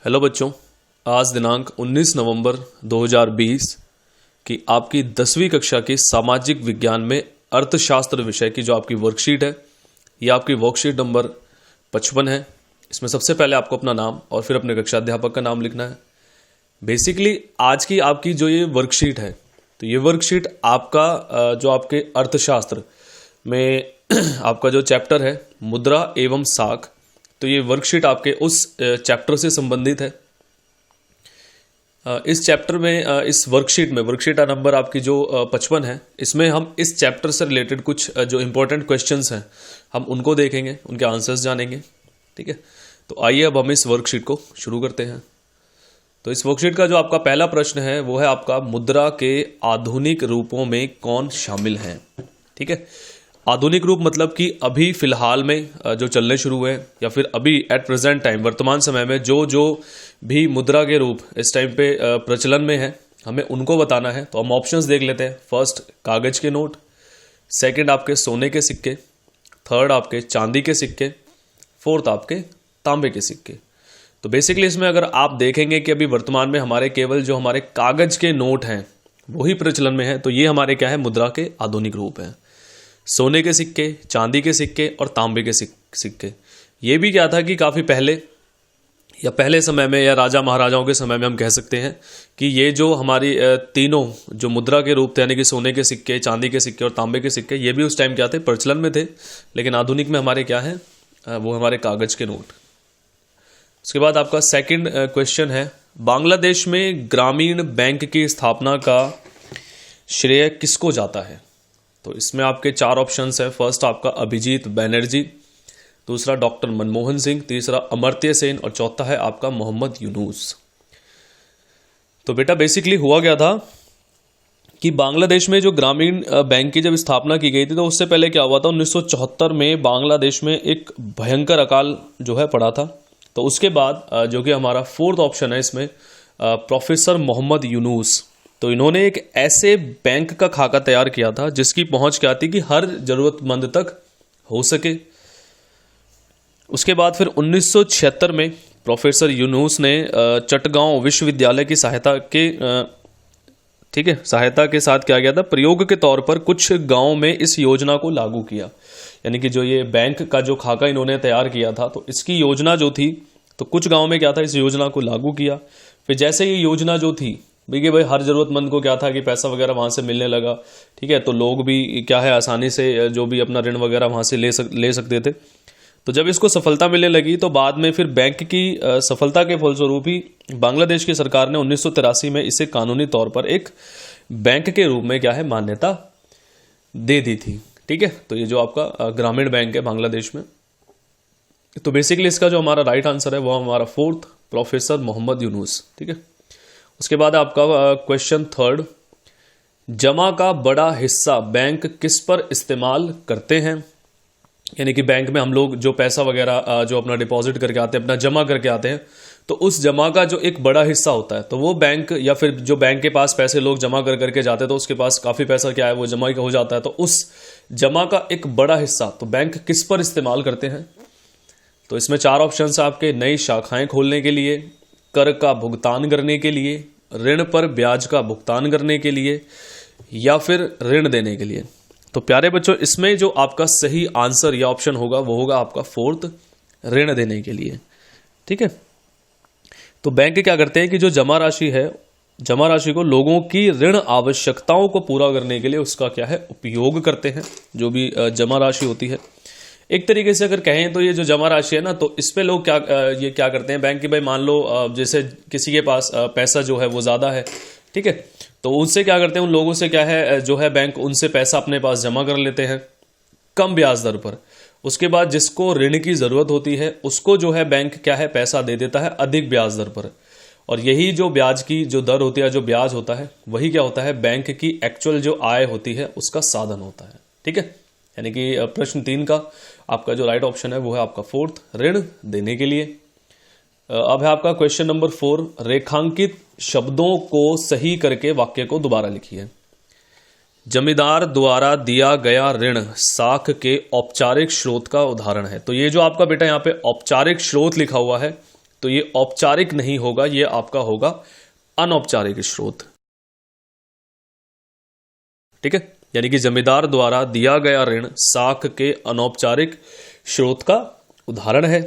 Hello बच्चों, आज दिनांक 19 नवंबर 2020 की आपकी 10वीं कक्षा की सामाजिक विज्ञान में अर्थशास्त्र विषय की जो आपकी वर्कशीट है, ये आपकी वर्कशीट नंबर 55 है। इसमें सबसे पहले आपको अपना नाम और फिर अपने कक्षा अध्यापक का नाम लिखना है। बेसिकली आज की आपकी जो ये वर्कशीट है, तो ये वर्कशीट आपका जो आपके अर्थशास्त्र में आपका जो चैप्टर है मुद्रा एवं साख, तो ये वर्कशीट आपके उस चैप्टर से संबंधित है। इस चैप्टर में इस वर्कशीट नंबर आपकी जो 55 है, इसमें हम इस चैप्टर से रिलेटेड कुछ जो इंपॉर्टेंट क्वेश्चंस हैं हम उनको देखेंगे, उनके आंसर्स जानेंगे। ठीक है, तो आइए अब हम इस वर्कशीट को शुरू करते हैं। तो इस वर्कशीट का जो आपका पहला प्रश्न है वो है आपका मुद्रा के आधुनिक रूपों में कौन शामिल है। ठीक है, आधुनिक रूप मतलब कि अभी फिलहाल में जो चलने शुरू हुए या फिर अभी एट प्रेजेंट टाइम वर्तमान समय में जो जो भी मुद्रा के रूप इस टाइम पे प्रचलन में है, हमें उनको बताना है। तो हम ऑप्शंस देख लेते हैं। फर्स्ट कागज के नोट, सेकंड आपके सोने के सिक्के, थर्ड आपके चांदी के सिक्के, फोर्थ आपके तांबे के सिक्के। तो बेसिकली इसमें अगर आप देखेंगे कि अभी वर्तमान में हमारे केवल जो हमारे कागज के नोट हैं वही प्रचलन में है, तो ये हमारे क्या है, मुद्रा के आधुनिक रूप हैं। सोने के सिक्के, चांदी के सिक्के और तांबे के सिक्के। ये भी क्या था कि काफ़ी पहले या पहले समय में या राजा महाराजाओं के समय में हम कह सकते हैं कि ये जो हमारी तीनों जो मुद्रा के रूप थे, यानी कि सोने के सिक्के, चांदी के सिक्के और तांबे के सिक्के, ये भी उस टाइम क्या थे, प्रचलन में थे। लेकिन आधुनिक में हमारे क्या है, वो हमारे कागज के नोट। उसके बाद आपका सेकंड क्वेश्चन है, बांग्लादेश में ग्रामीण बैंक की स्थापना का श्रेय किसको जाता है। तो इसमें आपके चार ऑप्शंस है। फर्स्ट आपका अभिजीत बैनर्जी, दूसरा डॉक्टर मनमोहन सिंह, तीसरा अमर्त्य सेन और चौथा है आपका मोहम्मद यूनुस। तो बेटा बेसिकली हुआ क्या था कि बांग्लादेश में जो ग्रामीण बैंक की जब स्थापना की गई थी, तो उससे पहले क्या हुआ था, 1974 में बांग्लादेश में एक भयंकर अकाल जो है पड़ा था। तो उसके बाद जो कि हमारा फोर्थ ऑप्शन है इसमें, प्रोफेसर मोहम्मद यूनुस, तो इन्होंने एक ऐसे बैंक का खाका तैयार किया था जिसकी पहुंच क्या थी कि हर जरूरतमंद तक हो सके। उसके बाद फिर 1976 में प्रोफेसर यूनुस ने चटगांव विश्वविद्यालय की सहायता के साथ क्या गया था, प्रयोग के तौर पर कुछ गांवों में इस योजना को लागू किया। यानी कि जो ये बैंक का जो खाका इन्होंने तैयार किया था, तो इसकी योजना जो थी, तो कुछ गांवों में क्या था, इस योजना को लागू किया। फिर जैसे ये योजना जो थी भाई हर जरूरतमंद को क्या था कि पैसा वगैरह वहां से मिलने लगा। ठीक है, तो लोग भी क्या है आसानी से जो भी अपना ऋण वगैरह वहां से ले सकते थे। तो जब इसको सफलता मिलने लगी, तो बाद में फिर बैंक की सफलता के फलस्वरूप ही बांग्लादेश की सरकार ने 1983 में इसे कानूनी तौर पर एक बैंक के रूप में क्या है, मान्यता दे दी थी। ठीक है, तो ये जो आपका ग्रामीण बैंक है बांग्लादेश में। तो बेसिकली इसका जो हमारा राइट आंसर है वो हमारा फोर्थ, प्रोफेसर मोहम्मद यूनुस। ठीक है, उसके बाद आपका क्वेश्चन थर्ड, जमा का बड़ा हिस्सा बैंक किस पर इस्तेमाल करते हैं। यानी कि बैंक में हम लोग जो पैसा वगैरह जो अपना डिपॉजिट करके आते हैं, अपना जमा करके आते हैं, तो उस जमा का जो एक बड़ा हिस्सा होता है, तो वो बैंक या फिर जो बैंक के पास पैसे लोग जमा करके जाते हैं, तो उसके पास काफ़ी पैसा क्या है, वो जमा हो जाता है। तो उस जमा का एक बड़ा हिस्सा तो बैंक किस पर इस्तेमाल करते हैं। तो इसमें चार ऑप्शन है आपके, नई शाखाएं खोलने के लिए, कर का भुगतान करने के लिए, ऋण पर ब्याज का भुगतान करने के लिए, या फिर ऋण देने के लिए। तो प्यारे बच्चों, इसमें जो आपका सही आंसर या ऑप्शन होगा वो होगा आपका फोर्थ, ऋण देने के लिए। ठीक है, तो बैंक क्या करते हैं कि जो जमा राशि है, जमा राशि को लोगों की ऋण आवश्यकताओं को पूरा करने के लिए उसका क्या है, उपयोग करते हैं। जो भी जमा राशि होती है, एक तरीके से अगर कहें तो ये जो जमा राशि है ना, तो इस पे लोग ये क्या करते हैं बैंक की, भाई मान लो जैसे किसी के पास पैसा जो है वो ज़्यादा है। ठीक है, तो उनसे क्या करते हैं, उन लोगों से क्या है जो है बैंक उनसे पैसा अपने पास जमा कर लेते हैं कम ब्याज दर पर। उसके बाद जिसको ऋण की ज़रूरत होती है उसको जो है बैंक क्या है, पैसा दे देता है अधिक ब्याज दर पर। और यही जो ब्याज की जो दर होती है, जो ब्याज होता है, वही क्या होता है, बैंक की एक्चुअल जो आय होती है उसका साधन होता है। ठीक है, यानी कि प्रश्न 3 का आपका जो राइट ऑप्शन है वो है आपका फोर्थ, ऋण देने के लिए। अब है आपका क्वेश्चन नंबर 4, रेखांकित शब्दों को सही करके वाक्य को दोबारा लिखिए। जमींदार द्वारा दिया गया ऋण साख के औपचारिक स्रोत का उदाहरण है। तो ये जो आपका बेटा यहाँ पे औपचारिक स्रोत लिखा हुआ है, तो ये औपचारिक नहीं होगा, ये आपका होगा अनौपचारिक स्रोत। ठीक है, यानी कि जमींदार द्वारा दिया गया ऋण साख के अनौपचारिक स्रोत का उदाहरण है।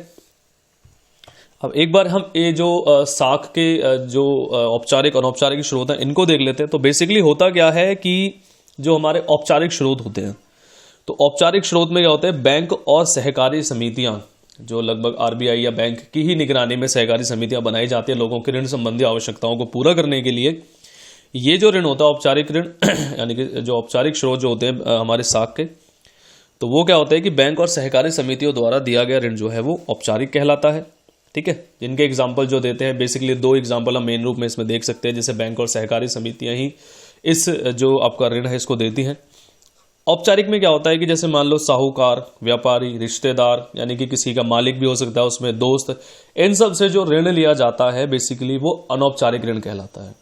अब एक बार हम ये जो साख के जो औपचारिक अनौपचारिक स्रोत हैं इनको देख लेते हैं। तो बेसिकली होता क्या है कि जो हमारे औपचारिक स्रोत होते हैं, तो औपचारिक स्रोत में क्या होते हैं, बैंक और सहकारी समितियां, जो लगभग आरबीआई या बैंक की ही निगरानी में सहकारी समितियां बनाई जाती है लोगों के ऋण संबंधी आवश्यकताओं को पूरा करने के लिए। ये जो ऋण होता है औपचारिक ऋण यानी कि जो औपचारिक स्रोत जो होते हैं हमारे साख के, तो वो क्या होता है कि बैंक और सहकारी समितियों द्वारा दिया गया ऋण जो है वो औपचारिक कहलाता है। ठीक है, जिनके एग्जाम्पल जो देते हैं, बेसिकली 2 एग्जाम्पल हम मेन रूप में इसमें देख सकते हैं, जैसे बैंक और सहकारी समितियां ही इस जो आपका ऋण है इसको देती हैं। औपचारिक में क्या होता है कि जैसे मान लो साहूकार, व्यापारी, रिश्तेदार, यानी कि किसी का मालिक भी हो सकता है उसमें, दोस्त, इन सब से जो ऋण लिया जाता है बेसिकली वो अनौपचारिक ऋण कहलाता है।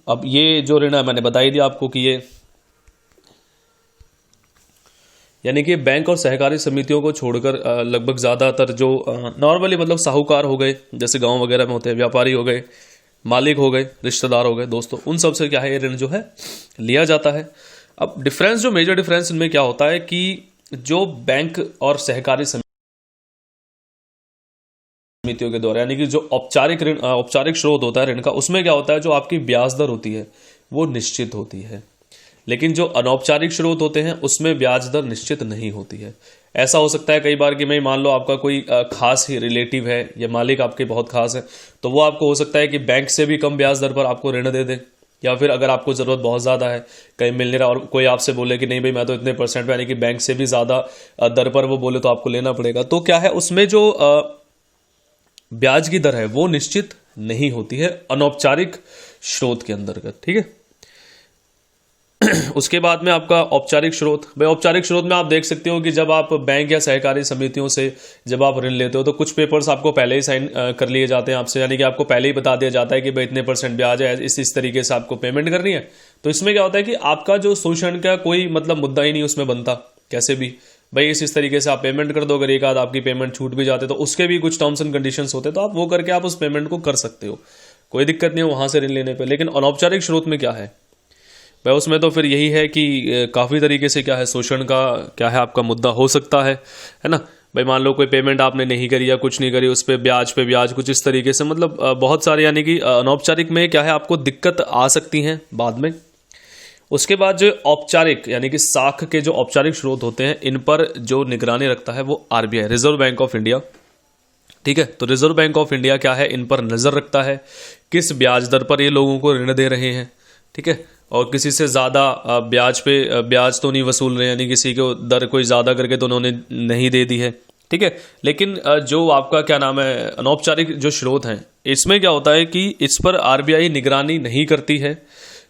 अब ये जो ऋण है मैंने बता ही दिया आपको कि ये यानी कि बैंक और सहकारी समितियों को छोड़कर लगभग ज्यादातर जो नॉर्मली मतलब साहूकार हो गए जैसे गांव वगैरह में होते हैं, व्यापारी हो गए, मालिक हो गए, रिश्तेदार हो गए, दोस्तों, उन सब से क्या है ये ऋण जो है लिया जाता है। अब डिफरेंस, जो मेजर डिफरेंस इनमें क्या होता है कि जो बैंक और सहकारी समितियों के द्वारा यानी कि जो औपचारिक ऋण औपचारिक स्रोत होता है ऋण का, उसमें क्या होता है जो आपकी ब्याज दर होती है वो निश्चित होती है, लेकिन जो अनौपचारिक स्रोत होते हैं उसमें ब्याज दर निश्चित नहीं होती है। ऐसा हो सकता है कई बार कि मैं मान लो आपका कोई खास ही रिलेटिव है या मालिक आपके बहुत खास है, तो वो आपको हो सकता है कि बैंक से भी कम ब्याज दर पर आपको ऋण दे दे, या फिर अगर आपको जरूरत बहुत ज्यादा है, कहीं मिल नहीं रहा और कोई आपसे बोले कि नहीं भाई मैं तो इतने परसेंट पे, यानी कि बैंक से भी ज्यादा दर पर वो बोले, तो आपको लेना पड़ेगा। तो क्या है उसमें जो ब्याज की दर है वो निश्चित नहीं होती है अनौपचारिक स्रोत के अंतर्गत। ठीक है, उसके बाद में आपका औपचारिक स्रोत। भाई औपचारिक स्रोत में आप देख सकते हो कि जब आप बैंक या सहकारी समितियों से जब आप ऋण लेते हो तो कुछ पेपर्स आपको पहले ही साइन कर लिए जाते हैं आपसे, यानी कि आपको पहले ही बता दिया जाता है कि भाई इतने % ब्याज है, इस तरीके से आपको पेमेंट करनी है। तो इसमें क्या होता है कि आपका जो शोषण का कोई मतलब मुद्दा ही नहीं उसमें बनता, कैसे भी भाई इस तरीके से आप पेमेंट कर दो, अगर एक आध आपकी पेमेंट छूट भी जाते तो उसके भी कुछ टर्म्स एंड कंडीशंस होते, तो आप वो करके आप उस पेमेंट को कर सकते हो, कोई दिक्कत नहीं है वहां से ऋण लेने पे। लेकिन अनौपचारिक स्रोत में क्या है भाई, उसमें तो फिर यही है कि काफी तरीके से क्या है शोषण का क्या है आपका मुद्दा हो सकता है ना। भाई मान लो कोई पेमेंट आपने नहीं करी या कुछ नहीं करी, उस पर ब्याज कुछ इस तरीके से, मतलब बहुत सारे, यानी कि अनौपचारिक में क्या है आपको दिक्कत आ सकती है बाद में। उसके बाद जो औपचारिक यानी कि साख के जो औपचारिक स्रोत होते हैं इन पर जो निगरानी रखता है वो RBI, reserve bank of India. ठीक है, तो रिजर्व बैंक ऑफ इंडिया क्या है इन पर नजर रखता है, किस ब्याज दर पर ये लोगों को ऋण दे रहे हैं। ठीक है, और किसी से ज्यादा ब्याज तो नहीं वसूल रहे, यानी किसी को दर कोई ज्यादा करके तो उन्होंने नहीं दे दी है। ठीक है, लेकिन जो आपका क्या नाम है अनौपचारिक जो स्रोत हैं इसमें क्या होता है कि इस पर आरबीआई निगरानी नहीं करती है।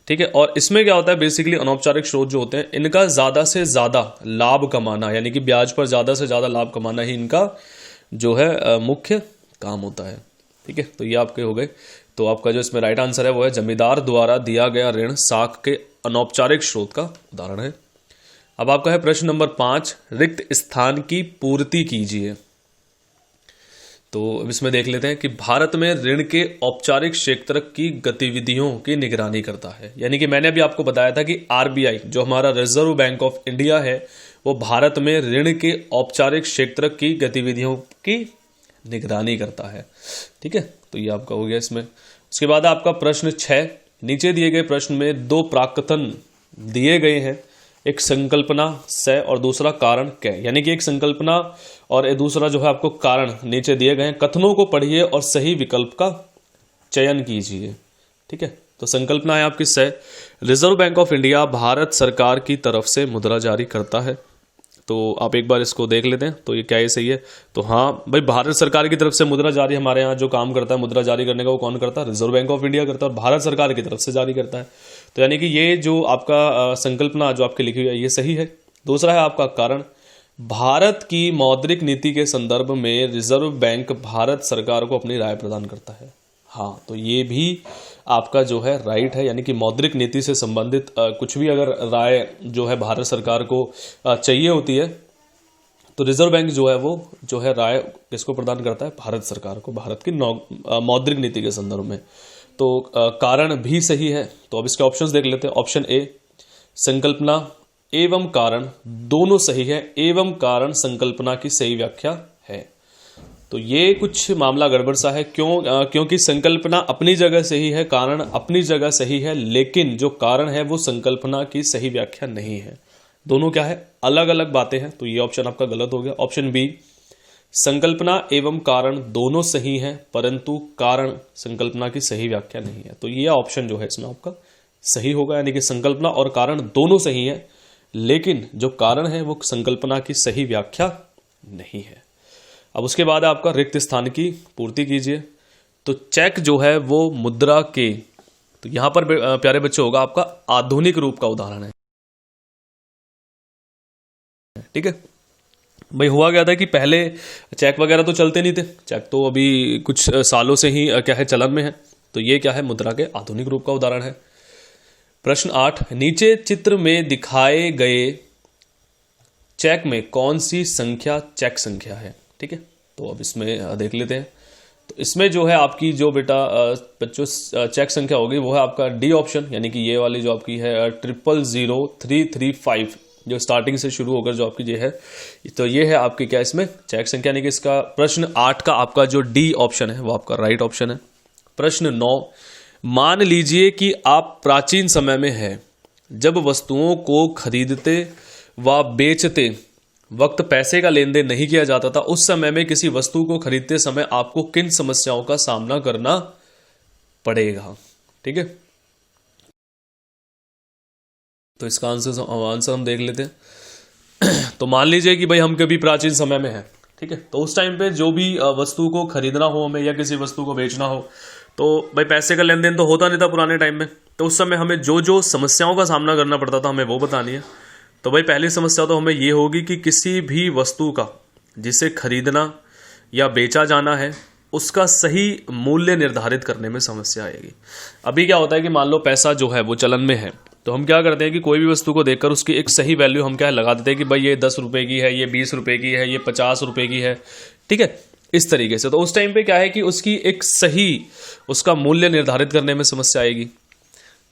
ठीक है, और इसमें क्या होता है बेसिकली अनौपचारिक स्रोत जो होते हैं इनका ज्यादा से ज्यादा लाभ कमाना, यानी कि ब्याज पर ज्यादा से ज्यादा लाभ कमाना ही इनका जो है मुख्य काम होता है। ठीक है, तो ये आपके हो गए। तो आपका जो इसमें राइट आंसर है वो है जमींदार द्वारा दिया गया ऋण साख के अनौपचारिक स्रोत का उदाहरण है। अब आपका है प्रश्न नंबर 5, रिक्त स्थान की पूर्ति कीजिए। तो इसमें देख लेते हैं कि भारत में ऋण के औपचारिक क्षेत्र की गतिविधियों की निगरानी करता है, यानी कि मैंने अभी आपको बताया था कि आरबीआई जो हमारा रिजर्व बैंक ऑफ इंडिया है वो भारत में ऋण के औपचारिक क्षेत्र की गतिविधियों की निगरानी करता है। ठीक है, तो ये आपका हो गया इसमें। उसके बाद आपका प्रश्न 6, नीचे दिए गए प्रश्न में 2 प्राकथन दिए गए हैं, एक संकल्पना से और दूसरा कारण कै, यानी कि एक संकल्पना और दूसरा जो है आपको कारण नीचे दिए गए हैं। कथनों को पढ़िए और सही विकल्प का चयन कीजिए। ठीक है, तो संकल्पना है आपकी से, reserve bank of India Bharat सरकार की तरफ से मुद्रा जारी करता है। तो आप एक बार इसको देख लेते हैं, तो ये क्या है सही है। तो हाँ भाई, भारत सरकार की तरफ से मुद्रा जारी, हमारे यहाँ जो काम करता है मुद्रा जारी करने का वो कौन करता है, रिजर्व बैंक ऑफ इंडिया करता है, और भारत सरकार की तरफ से जारी करता है। तो यानी कि ये जो आपका संकल्पना जो आपकी लिखी हुई है ये सही है। दूसरा है आपका कारण, भारत की मौद्रिक नीति के संदर्भ में रिजर्व बैंक भारत सरकार को अपनी राय प्रदान करता है। हाँ, तो ये भी आपका जो है राइट है, यानी कि मौद्रिक नीति से संबंधित कुछ भी अगर राय जो है भारत सरकार को चाहिए होती है तो रिजर्व बैंक जो है वो जो है राय किसको प्रदान करता है? भारत सरकार को, भारत की मौद्रिक नीति के संदर्भ में। तो कारण भी सही है। तो अब इसके ऑप्शंस देख लेते हैं। ऑप्शन ए, संकल्पना एवं कारण दोनों सही है, एवं कारण संकल्पना की सही व्याख्या है। तो ये कुछ मामला गड़बड़ सा है। क्योंकि संकल्पना अपनी जगह सही है, कारण अपनी जगह सही है, लेकिन जो कारण है वो संकल्पना की सही व्याख्या नहीं है। दोनों क्या है? अलग अलग बातें हैं। तो ये ऑप्शन आपका गलत हो गया। ऑप्शन बी, संकल्पना एवं कारण दोनों सही हैं, परंतु कारण संकल्पना की सही व्याख्या नहीं है। तो ये ऑप्शन जो है इसमें आपका सही होगा, यानी कि संकल्पना और कारण दोनों सही हैं, लेकिन जो कारण है वो संकल्पना की सही व्याख्या नहीं है। अब उसके बाद आपका रिक्त स्थान की पूर्ति कीजिए। तो चेक जो है वो मुद्रा के, तो यहां पर प्यारे बच्चे होगा आपका आधुनिक रूप का उदाहरण है। ठीक है भाई, हुआ क्या था कि पहले चेक वगैरह तो चलते नहीं थे, चेक तो अभी कुछ सालों से ही क्या है चलन में है। तो ये क्या है? मुद्रा के आधुनिक रूप का उदाहरण है। प्रश्न 8, नीचे चित्र में दिखाए गए चेक में कौन सी संख्या चेक संख्या है? ठीक है, तो अब इसमें देख लेते हैं। तो इसमें जो है आपकी जो बेटा बच्चों चेक संख्या होगी वो है आपका डी ऑप्शन, यानी कि ये वाली जो आपकी है 000335, जो स्टार्टिंग से शुरू होकर जो आपकी ये है, तो ये है आपकी क्या इसमें चेक संख्या, यानी कि इसका प्रश्न 8 का आपका जो डी ऑप्शन है वो आपका राइट ऑप्शन है। प्रश्न 9, मान लीजिए कि आप प्राचीन समय में हैं, जब वस्तुओं को खरीदते व बेचते वक्त पैसे का लेन देन नहीं किया जाता था। उस समय में किसी वस्तु को खरीदते समय आपको किन समस्याओं का सामना करना पड़ेगा? ठीक है, तो इसका आंसर हम देख लेते हैं। तो मान लीजिए कि भाई हम कभी प्राचीन समय में हैं, ठीक है, तो उस टाइम पे जो भी वस्तु को खरीदना हो हमें या किसी वस्तु को बेचना हो, तो भाई पैसे का लेन देन तो होता नहीं था पुराने टाइम में। तो उस समय हमें जो जो समस्याओं का सामना करना पड़ता था हमें वो बतानी है। तो भाई पहली समस्या तो हमें ये होगी कि किसी भी वस्तु का जिसे खरीदना या बेचा जाना है उसका सही मूल्य निर्धारित करने में समस्या आएगी। अभी क्या होता है कि मान लो पैसा जो है वो चलन में है, तो हम क्या करते हैं कि कोई भी वस्तु को देखकर उसकी एक सही वैल्यू हम क्या लगा देते हैं कि भाई ये 10 रुपए की है, ये 20 रुपए की है, ये 50 रुपए की है। ठीक है, इस तरीके से। तो उस टाइम पे क्या है कि उसकी एक सही उसका मूल्य निर्धारित करने में समस्या आएगी।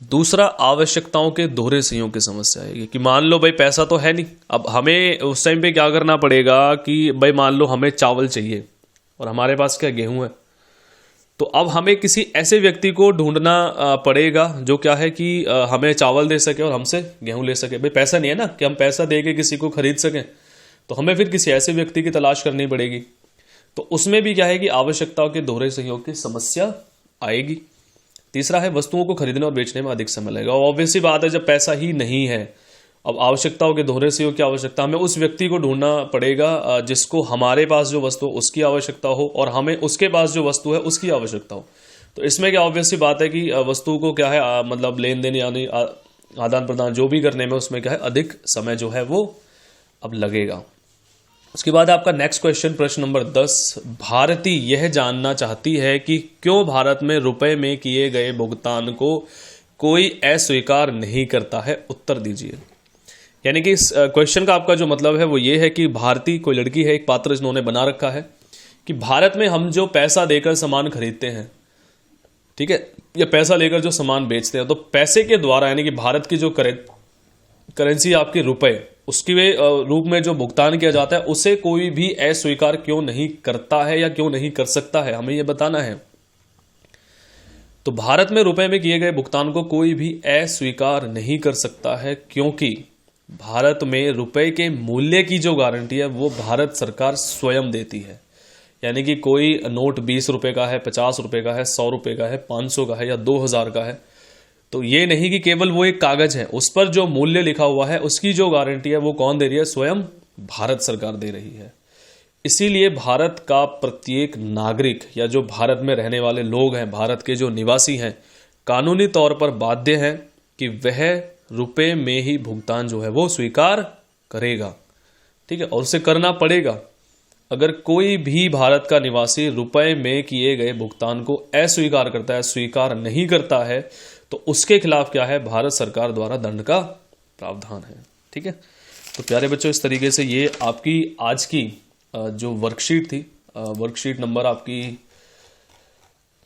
दूसरा, आवश्यकताओं के दोहरे संयोग की समस्या आएगी कि मान लो भाई पैसा तो है नहीं, अब हमें उस टाइम पे क्या करना पड़ेगा कि भाई मान लो हमें चावल चाहिए और हमारे पास क्या गेहूं है, तो अब हमें किसी ऐसे व्यक्ति को ढूंढना पड़ेगा जो क्या है कि हमें चावल दे सके और हमसे गेहूं ले सके। भाई पैसा नहीं है ना कि हम पैसा दे के किसी को खरीद सकें, तो हमें फिर किसी ऐसे व्यक्ति की तलाश करनी पड़ेगी। तो उसमें भी क्या है कि आवश्यकताओं के दोहरे संयोग की समस्या आएगी। तीसरा है, वस्तुओं को खरीदने और बेचने में अधिक समय लगेगा। ऑब्वियसली बात है, जब पैसा ही नहीं है, अब आवश्यकताओं के दोहरे संयोग की आवश्यकता, हमें उस व्यक्ति को ढूंढना पड़ेगा जिसको हमारे पास जो वस्तु उसकी आवश्यकता हो और हमें उसके पास जो वस्तु है उसकी आवश्यकता हो। तो इसमें क्या ऑब्वियसली बात है कि वस्तु को क्या है मतलब लेन देन यानी आदान प्रदान जो भी करने में उसमें क्या है अधिक समय जो है वो अब लगेगा। उसके बाद आपका नेक्स्ट क्वेश्चन, प्रश्न नंबर 10, भारती यह जानना चाहती है कि क्यों भारत में रुपए में किए गए भुगतान को कोई अस्वीकार नहीं करता है। उत्तर दीजिए। यानी कि इस क्वेश्चन का आपका जो मतलब है वो ये है कि भारती कोई लड़की है, एक पात्र इन्होंने बना रखा है कि भारत में हम जो पैसा देकर सामान खरीदते हैं, ठीक है, या पैसा लेकर जो सामान बेचते हैं, तो पैसे के द्वारा यानी कि भारत की जो करेंसी आपकी रुपए, उसके रूप में जो भुगतान किया जाता है उसे कोई भी अस्वीकार क्यों नहीं करता है या क्यों नहीं कर सकता है, हमें यह बताना है। तो भारत में रुपए में किए गए भुगतान को कोई भी अस्वीकार नहीं कर सकता है, क्योंकि भारत में रुपए के मूल्य की जो गारंटी है वो भारत सरकार स्वयं देती है। यानी कि कोई नोट 20 रुपए का है, 50 रुपए का है, 100 रुपए का है, 500 का है या 2000 का है, तो ये नहीं कि केवल वो एक कागज है, उस पर जो मूल्य लिखा हुआ है उसकी जो गारंटी है वो कौन दे रही है? स्वयं भारत सरकार दे रही है। इसीलिए भारत का प्रत्येक नागरिक या जो भारत में रहने वाले लोग हैं, भारत के जो निवासी हैं, कानूनी तौर पर बाध्य हैं कि वह रुपए में ही भुगतान जो है वो स्वीकार करेगा। ठीक है, और उसे करना पड़ेगा। अगर कोई भी भारत का निवासी रुपए में किए गए भुगतान को अस्वीकार करता है, स्वीकार नहीं करता है, तो उसके खिलाफ क्या है? भारत सरकार द्वारा दंड का प्रावधान है। ठीक है, तो प्यारे बच्चों, इस तरीके से ये आपकी आज की जो वर्कशीट थी, वर्कशीट नंबर आपकी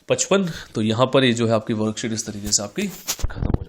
55, तो यहाँ पर ये जो है आपकी वर्कशीट इस तरीके से आपकी खत्म